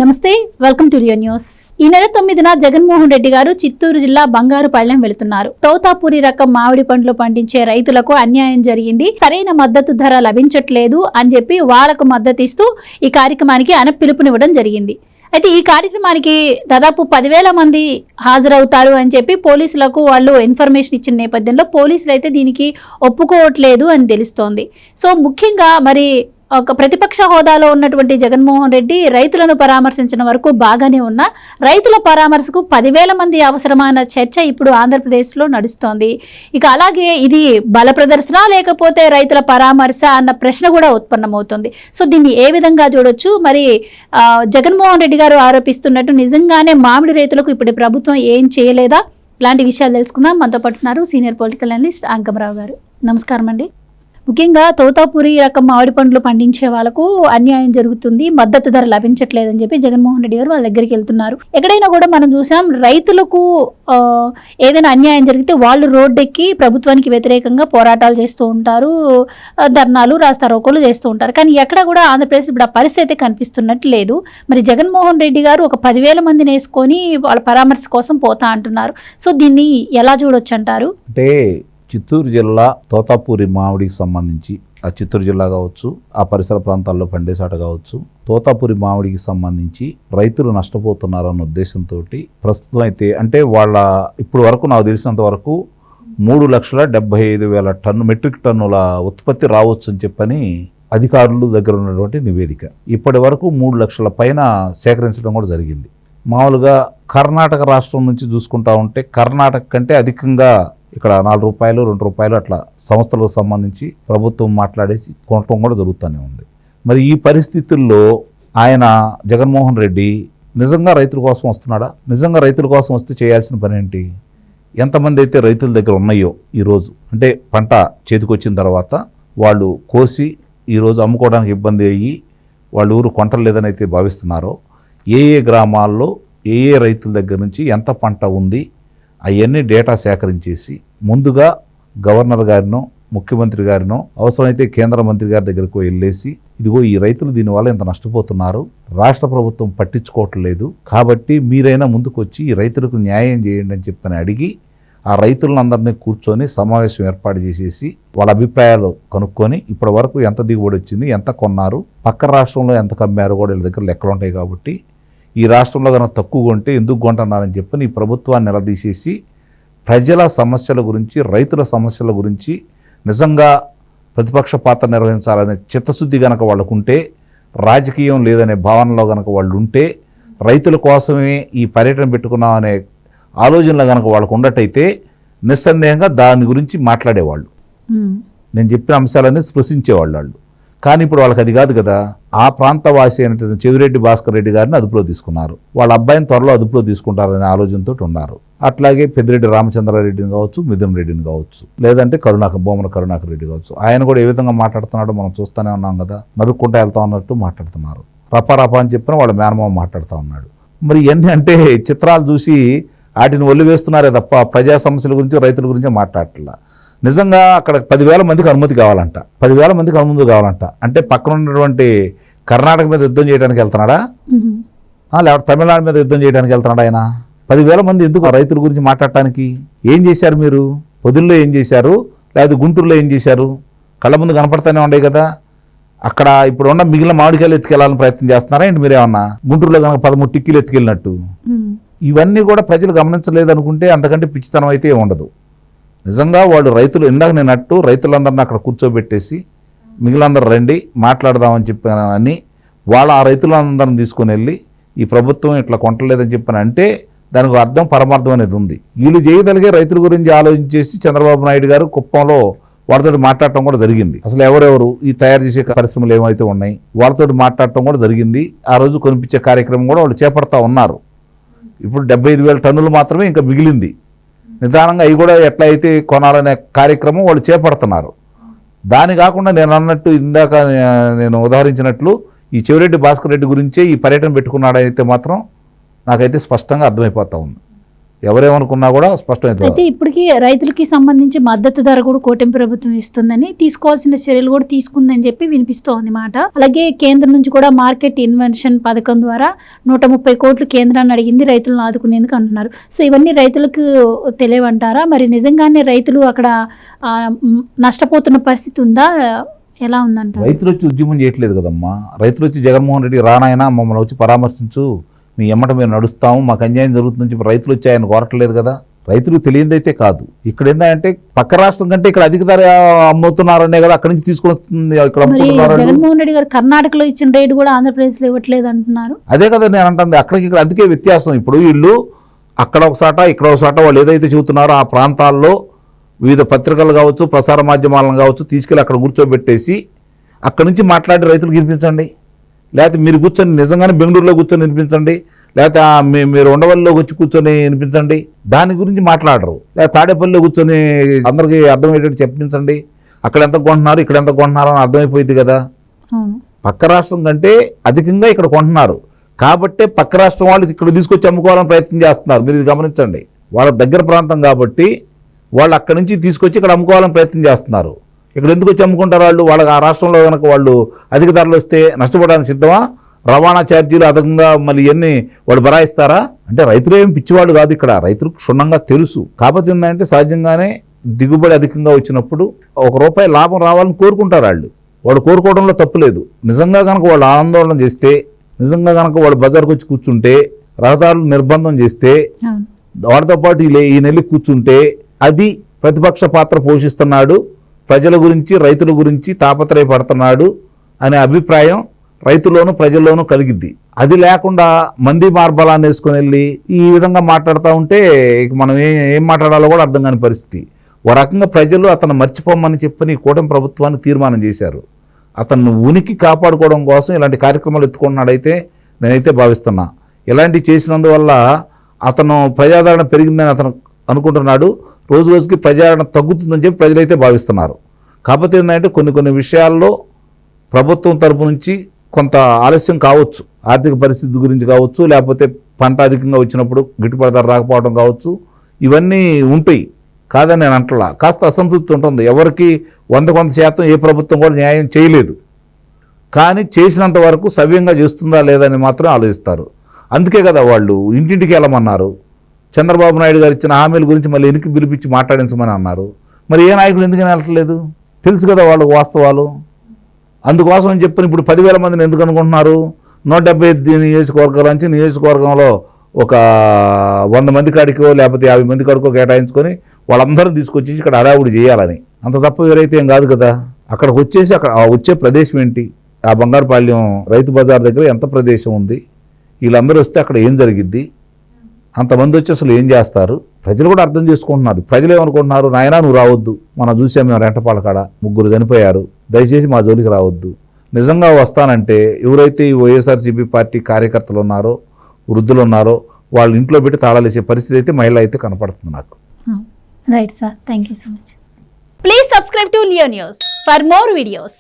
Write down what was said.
నమస్తే, welcome to Rio news. ఈ నెల 9న జగన్మోహన్ రెడ్డి గారు చిత్తూరు జిల్లా బంగారుపాలెం వెళుతున్నారు. తోతాపూరి రకం మామిడి పండ్లు పండించే రైతులకు అన్యాయం జరిగింది, సరైన మద్దతు ధర లభించట్లేదు అని చెప్పి వాళ్లకు మద్దతిస్తూ ఈ కార్యక్రమానికి ఆయన పిలుపునివ్వడం జరిగింది. అయితే ఈ కార్యక్రమానికి దాదాపు 10,000 మంది హాజరవుతారు అని చెప్పి పోలీసులకు వాళ్ళు ఇన్ఫర్మేషన్ ఇచ్చిన నేపథ్యంలో పోలీసులు అయితే దీనికి ఒప్పుకోవట్లేదు అని తెలుస్తోంది. సో ముఖ్యంగా మరి ఒక ప్రతిపక్ష హోదాలో ఉన్నటువంటి జగన్మోహన్ రెడ్డి రైతులను పరామర్శించిన వరకు బాగానే ఉన్న రైతుల పరామర్శకు 10,000 మంది అవసరమైన చర్చ ఇప్పుడు ఆంధ్రప్రదేశ్లో నడుస్తోంది. ఇక అలాగే ఇది బల ప్రదర్శన లేకపోతే రైతుల పరామర్శ అన్న ప్రశ్న కూడా ఉత్పన్నమవుతుంది. సో దీన్ని ఏ విధంగా చూడొచ్చు? మరి జగన్మోహన్ రెడ్డి గారు ఆరోపిస్తున్నట్టు నిజంగానే మామిడి రైతులకు ఇప్పుడు ప్రభుత్వం ఏం చేయలేదా? ఇలాంటి విషయాలు తెలుసుకుందాం. మనతో పాటు ఉన్నారు సీనియర్ పొలిటికల్ అనలిస్ట్ అంకమరావు గారు. నమస్కారం అండి. ముఖ్యంగా తోతాపూరి రకం మామిడి పండ్లు పండించే వాళ్ళకు అన్యాయం జరుగుతుంది, మద్దతు ధర లభించట్లేదని చెప్పి జగన్మోహన్ రెడ్డి గారు వాళ్ళ దగ్గరికి వెళ్తున్నారు. ఎక్కడైనా కూడా మనం చూసాం, రైతులకు ఏదైనా అన్యాయం జరిగితే వాళ్ళు రోడ్డెక్కి ప్రభుత్వానికి వ్యతిరేకంగా పోరాటాలు చేస్తూ ఉంటారు, ధర్నాలు రాస్తారోకోలు చేస్తూ ఉంటారు. కానీ ఎక్కడ కూడా ఆంధ్రప్రదేశ్ ఇప్పుడు ఆ పరిస్థితి కనిపిస్తున్నట్టు లేదు. మరి జగన్మోహన్ రెడ్డి గారు ఒక 10,000 మందిని వేసుకొని వాళ్ళ పరామర్శ కోసం పోతా అంటున్నారు. సో దీన్ని ఎలా చూడొచ్చు అంటారు? అంటే చిత్తూరు జిల్లా తోతాపూరి మామిడికి సంబంధించి, ఆ చిత్తూరు జిల్లా కావచ్చు, ఆ పరిసర ప్రాంతాల్లో పండేసాట కావచ్చు, తోతాపూరి మామిడికి సంబంధించి రైతులు నష్టపోతున్నారన్న ఉద్దేశంతో ప్రస్తుతం అయితే అంటే వాళ్ళ ఇప్పుడు వరకు నాకు తెలిసినంత వరకు 3,75,000 మెట్రిక్ టన్నుల ఉత్పత్తి రావచ్చు అని చెప్పని అధికారుల దగ్గర ఉన్నటువంటి నివేదిక. ఇప్పటి వరకు 3 లక్షల పైన సేకరించడం కూడా జరిగింది. మామూలుగా కర్ణాటక రాష్ట్రం నుంచి చూసుకుంటా ఉంటే కర్ణాటక కంటే అధికంగా ఇక్కడ ₹4, ₹2 అట్లా సంస్థలకు సంబంధించి ప్రభుత్వం మాట్లాడేసి కొనటం కూడా జరుగుతూనే ఉంది. మరి ఈ పరిస్థితుల్లో ఆయన జగన్మోహన్ రెడ్డి నిజంగా రైతుల కోసం వస్తున్నాడా? నిజంగా రైతుల కోసం వస్తే చేయాల్సిన పని ఏంటి? ఎంతమంది అయితే రైతుల దగ్గర ఉన్నాయో ఈరోజు, అంటే పంట చేతికొచ్చిన తర్వాత వాళ్ళు కోసి ఈరోజు అమ్ముకోవడానికి ఇబ్బంది అయ్యి వాళ్ళు ఊరు కొంటలేదని అయితే భావిస్తున్నారో, ఏ గ్రామాల్లో ఏ రైతుల దగ్గర నుంచి ఎంత పంట ఉంది అవన్నీ డేటా సేకరించేసి ముందుగా గవర్నర్ గారినో ముఖ్యమంత్రి గారినో అవసరమైతే కేంద్ర మంత్రి గారి దగ్గరకు వెళ్ళేసి, ఇదిగో ఈ రైతులు దీనివల్ల ఎంత నష్టపోతున్నారు, రాష్ట్ర ప్రభుత్వం పట్టించుకోవట్లేదు, కాబట్టి మీరైనా ముందుకు వచ్చి ఈ రైతులకు న్యాయం చేయండి అని చెప్పని అడిగి ఆ రైతులందరినీ కూర్చొని సమావేశం ఏర్పాటు చేసేసి వాళ్ళ అభిప్రాయాలు కనుక్కొని ఇప్పటి వరకు ఎంత దిగుబడి వచ్చింది, ఎంత కొన్నారు, పక్క రాష్ట్రంలో ఎంత కమ్మారు కూడా వీళ్ళ దగ్గర లెక్కలు ఉంటాయి. కాబట్టి ఈ రాష్ట్రంలో కనుక తక్కువ కొంటే ఎందుకు కొంటున్నారని చెప్పని ఈ ప్రభుత్వాన్ని నిలదీసేసి ప్రజల సమస్యల గురించి, రైతుల సమస్యల గురించి నిజంగా ప్రతిపక్ష పాత్ర నిర్వహించాలనే చిత్తశుద్ధి కనుక వాళ్ళకుంటే, రాజకీయం లేదనే భావనలో కనుక వాళ్ళు ఉంటే, రైతుల కోసమే ఈ పర్యటన పెట్టుకున్నాం అనే ఆలోచనలో కనుక వాళ్ళకు ఉండటైతే నిస్సందేహంగా దాని గురించి మాట్లాడేవాళ్ళు, నేను చెప్పిన అంశాలన్నీ స్పృశించేవాళ్ళు వాళ్ళు. కానీ ఇప్పుడు వాళ్ళకి అది కాదు కదా. ఆ ప్రాంతవాసి అయినటువంటి చెవిరెడ్డి భాస్కర్ రెడ్డి గారిని అదుపులో తీసుకున్నారు, వాళ్ళ అబ్బాయిని త్వరలో అదుపులో తీసుకుంటారనే ఆలోచనతో ఉన్నారు. అట్లాగే పెద్దిరెడ్డి రామచంద్రారెడ్డిని కావచ్చు, మిథున్ రెడ్డిని కావచ్చు, లేదంటే భూమన కరుణాకర్ రెడ్డి కావచ్చు. ఆయన కూడా ఏ విధంగా మాట్లాడుతున్నాడో మనం చూస్తూనే ఉన్నాం కదా. నరుక్కుంటా వెళ్తా ఉన్నట్టు మాట్లాడుతున్నారు. రపా అని చెప్పిన వాళ్ళ మేనమామ మాట్లాడుతూ ఉన్నాడు. మరి ఇవన్నీ అంటే చిత్రాలు చూసి వాటిని ఒలివేస్తున్నారే తప్ప ప్రజా సమస్యల గురించి, రైతుల గురించి మాట్లాడట్లా. నిజంగా అక్కడ 10,000 మందికి అనుమతి కావాలంట, 10,000 మందికి అనుమతి కావాలంట. అంటే పక్కన ఉన్నటువంటి కర్ణాటక మీద యుద్ధం చేయడానికి వెళ్తున్నాడా, లేకపోతే తమిళనాడు మీద యుద్ధం చేయడానికి వెళ్తున్నాడా? ఆయన 10,000 మంది ఎందుకు రైతుల గురించి మాట్లాడటానికి? ఏం చేశారు మీరు? పొదుల్లో ఏం చేశారు, లేకపోతే గుంటూరులో ఏం చేశారు? కళ్ళ ముందు కనపడతానే ఉండే కదా. అక్కడ ఇప్పుడు ఉన్న మిగిలిన మామిడికాయలు ఎత్తుకెళ్లాలని ప్రయత్నం చేస్తున్నారా ఏంటి మీరేమన్నా? గుంటూరులో కనుక 13 టిక్కీలు ఎత్తుకెళ్ళినట్టు. ఇవన్నీ కూడా ప్రజలు గమనించలేదు అనుకుంటే అంతకంటే పిచ్చితనం అయితే ఉండదు. నిజంగా వాళ్ళు రైతులు, ఇందాక నేను అట్టు రైతులందరినీ అక్కడ కూర్చోబెట్టేసి మిగిలినందరూ రండి మాట్లాడదామని చెప్పని వాళ్ళ ఆ రైతులందరిని తీసుకుని వెళ్ళి ఈ ప్రభుత్వం ఇట్లా కొంటలేదని చెప్పని అంటే దానికి అర్థం పరమార్థం అనేది ఉంది. వీళ్ళు చేయగలిగే రైతుల గురించి ఆలోచించేసి చంద్రబాబు నాయుడు గారు కుప్పంలో వాళ్ళతో మాట్లాడటం కూడా జరిగింది. అసలు ఎవరెవరు ఈ తయారు చేసే పరిశ్రమలు ఏమైతే ఉన్నాయి వాళ్ళతో మాట్లాడటం కూడా జరిగింది. ఆ రోజు కొనిపించే కార్యక్రమం కూడా వాళ్ళు చేపడతా ఉన్నారు. ఇప్పుడు 75,000 టన్నులు మాత్రమే ఇంకా మిగిలింది. నిదానంగా అవి కూడా ఎట్లా అయితే కొనాలనే కార్యక్రమం వాళ్ళు చేపడుతున్నారు. దాని కాకుండా నేను అన్నట్టు ఇందాక నేను ఉదాహరించినట్లు ఈ చెవిరెడ్డి భాస్కర్ రెడ్డి గురించే ఈ పర్యటన పెట్టుకున్నాడైతే మాత్రం నాకైతే స్పష్టంగా అర్థమైపోతూ ఉంది. ఎవరేమనుకున్నా కూడా స్పష్టమైంది. అయితే ఇప్పటికీ రైతులకి సంబంధించి మద్దతు ధర కూడా కూటమి ప్రభుత్వం ఇస్తుందని, తీసుకోవాల్సిన చర్యలు కూడా తీసుకుందని చెప్పి వినిపిస్తోంది మాట. అలాగే కేంద్రం నుంచి కూడా మార్కెట్ ఇన్వెన్షన్ పథకం ద్వారా 130 కోట్లు కేంద్రాన్ని అడిగింది రైతులను ఆదుకునేందుకు అంటున్నారు. సో ఇవన్నీ రైతులకు తెలియవంటారా? మరి నిజంగానే రైతులు అక్కడ నష్టపోతున్న పరిస్థితి ఉందా? ఎలా ఉందంటారు? రైతులు వచ్చి ఉద్యమం చేయట్లేదు కదమ్మా. రైతులు వచ్చి జగన్మోహన్ రెడ్డి రానాయనా మమ్మల్ని వచ్చి పరామర్శించు, మీ ఎమ్మట మేము నడుస్తాము, మాకు అన్యాయం జరుగుతుంది రైతులు వచ్చి ఆయన కోరట్లేదు కదా. రైతులు తెలియదైతే కాదు. ఇక్కడ ఏంటంటే పక్క రాష్ట్రం కంటే ఇక్కడ అధిక ధర అమ్ముతున్నారనే కదా అక్కడి నుంచి తీసుకొస్తుంది. ఇక్కడ జగన్మోహన్ రెడ్డి గారు కర్ణాటకలో ఇచ్చిన రేటు కూడా ఆంధ్రప్రదేశ్ లో ఇవ్వట్లేదు అంటున్నారు. అదే కదా నేను అంటుంది, అక్కడికి ఇక్కడ అందుకే వ్యత్యాసం. ఇప్పుడు వీళ్ళు అక్కడ ఒకసాట ఇక్కడ ఒకసాట వాళ్ళు ఏదైతే చెబుతున్నారో ఆ ప్రాంతాల్లో వివిధ పత్రికలు కావచ్చు, ప్రసార మాధ్యమాలను కావచ్చు తీసుకెళ్ళి అక్కడ కూర్చోబెట్టేసి అక్కడి నుంచి మాట్లాడి రైతులకు వినిపించండి. లేకపోతే మీరు కూర్చొని నిజంగానే బెంగళూరులో కూర్చొని వినిపించండి, లేకపోతే మీరు ఉండవల్లిలో వచ్చి కూర్చొని వినిపించండి. దాని గురించి మాట్లాడరు. లేదా తాడేపల్లిలో కూర్చొని అందరికీ అర్థమయ్యేటట్టు చెప్పించండి. అక్కడ ఎంత కొంటున్నారు, ఇక్కడ ఎంత కొంటున్నారు అని అర్థమైపోయింది కదా. పక్క రాష్ట్రం కంటే అధికంగా ఇక్కడ కొంటున్నారు కాబట్టే పక్క రాష్ట్రం వాళ్ళు ఇక్కడ తీసుకొచ్చి అమ్ముకోవాలని ప్రయత్నం చేస్తున్నారు. మీరు ఇది గమనించండి. వాళ్ళ దగ్గర ప్రాంతం కాబట్టి వాళ్ళు అక్కడి నుంచి తీసుకొచ్చి ఇక్కడ అమ్ముకోవాలని ప్రయత్నం చేస్తున్నారు. ఇక్కడ ఎందుకు వచ్చి అమ్ముకుంటారు వాళ్ళు? వాళ్ళకి ఆ రాష్ట్రంలో కనుక వాళ్ళు అధిక ధరలు వస్తే నష్టపోవడానికి సిద్ధమా? రవాణా ఛార్జీలు అదనంగా మళ్ళీ ఇవన్నీ వాళ్ళు బరాయిస్తారా? అంటే రైతులు ఏం పిచ్చివాడు కాదు, ఇక్కడ రైతులకు క్షుణ్ణంగా తెలుసు. కాకపోతే ఏంటంటే సహజంగానే దిగుబడి అధికంగా వచ్చినప్పుడు ₹1 లాభం రావాలని కోరుకుంటారు వాళ్ళు కోరుకోవడంలో తప్పు లేదు. నిజంగా కనుక వాళ్ళు ఆందోళన చేస్తే, నిజంగా కనుక వాళ్ళు బజార్కి వచ్చి కూర్చుంటే, రహదారులు నిర్బంధం చేస్తే, వాటితో పాటు ఈ నెల్లి కూర్చుంటే అది ప్రతిపక్ష పాత్ర పోషిస్తున్నాడు, ప్రజల గురించి రైతుల గురించి తాపత్రయపడుతున్నాడు అనే అభిప్రాయం రైతుల్లోనూ ప్రజల్లోనూ కలిగిద్ది. అది లేకుండా మంది మార్బలాన్ని వేసుకొని వెళ్ళి ఈ విధంగా మాట్లాడుతూ ఉంటే ఇక మనం ఏం మాట్లాడాలో కూడా అర్థం కాని పరిస్థితి. ఓ రకంగా ప్రజలు అతను మర్చిపోమని చెప్పని కూటమి ప్రభుత్వాన్ని తీర్మానం చేశారు. అతను ఉనికి కాపాడుకోవడం కోసం ఇలాంటి కార్యక్రమాలు ఎత్తుకున్నాడైతే నేనైతే భావిస్తున్నా. ఇలాంటివి చేసినందువల్ల అతను ప్రజాదరణ పెరిగిందని అతను అనుకుంటున్నాడు. రోజు రోజుకి ప్రజాదరణ తగ్గుతుందని చెప్పి ప్రజలైతే భావిస్తున్నారు. కాకపోతే ఏంటంటే కొన్ని విషయాల్లో ప్రభుత్వం తరపు నుంచి కొంత ఆలస్యం కావచ్చు. ఆర్థిక పరిస్థితి గురించి కావచ్చు, లేకపోతే పంట అధికంగా వచ్చినప్పుడు గిట్టుబాటు ధర రాకపోవడం కావచ్చు. ఇవన్నీ ఉంటాయి, కాదని నేను అంటలా. కాస్త అసంతృప్తి ఉంటుంది. ఎవరికి 100% ఏ ప్రభుత్వం కూడా న్యాయం చేయలేదు. కానీ చేసినంత వరకు సవ్యంగా చేస్తుందా లేదని మాత్రం ఆలోచిస్తారు. అందుకే కదా వాళ్ళు ఇంటింటికి వెళ్ళమన్నారు. చంద్రబాబు నాయుడు గారు ఇచ్చిన హామీల గురించి మళ్ళీ ఎన్నిక పిలిపించి మాట్లాడించమని అన్నారు. మరి ఏ నాయకుడు ఎందుకని వెళ్ళట్లేదు? తెలుసు కదా వాళ్ళకు వాస్తవాలు. అందుకోసం అని చెప్పని ఇప్పుడు 10,000 మందిని ఎందుకు అనుకుంటున్నారు? 175 నియోజకవర్గాల నుంచి నియోజకవర్గంలో ఒక 100 మంది కాడికో లేకపోతే 50 మంది కాడికో కేటాయించుకొని వాళ్ళందరూ తీసుకొచ్చి ఇక్కడ హడావుడి చేయాలని. అంత తప్ప వేరైతే ఏం కాదు కదా. అక్కడికి వచ్చేసి అక్కడ వచ్చే ప్రదేశం ఏంటి? ఆ బంగారుపాళ్యం రైతు బజార్ దగ్గర ఎంత ప్రదేశం ఉంది? వీళ్ళందరూ వస్తే అక్కడ ఏం జరిగిద్ది? అంతమంది వచ్చి అసలు ఏం చేస్తారు? ప్రజలు కూడా అర్థం చేసుకుంటున్నారు. ప్రజలు ఏమనుకుంటున్నారు? నాయనా నువ్వు రావద్దు, మనం చూసాం మేము రెంటపాల కాడ 3 చనిపోయారు, దయచేసి మా జోలికి రావద్దు. నిజంగా వస్తానంటే ఎవరైతే ఈ వైఎస్ఆర్సీపీ పార్టీ కార్యకర్తలు ఉన్నారో, వృద్ధులు ఉన్నారో వాళ్ళ ఇంట్లో పెట్టి తాళాలేసే పరిస్థితి అయితే మహిళ అయితే కనపడుతుంది నాకు. Right sir, thank you so much. Please subscribe to Leo news for more videos.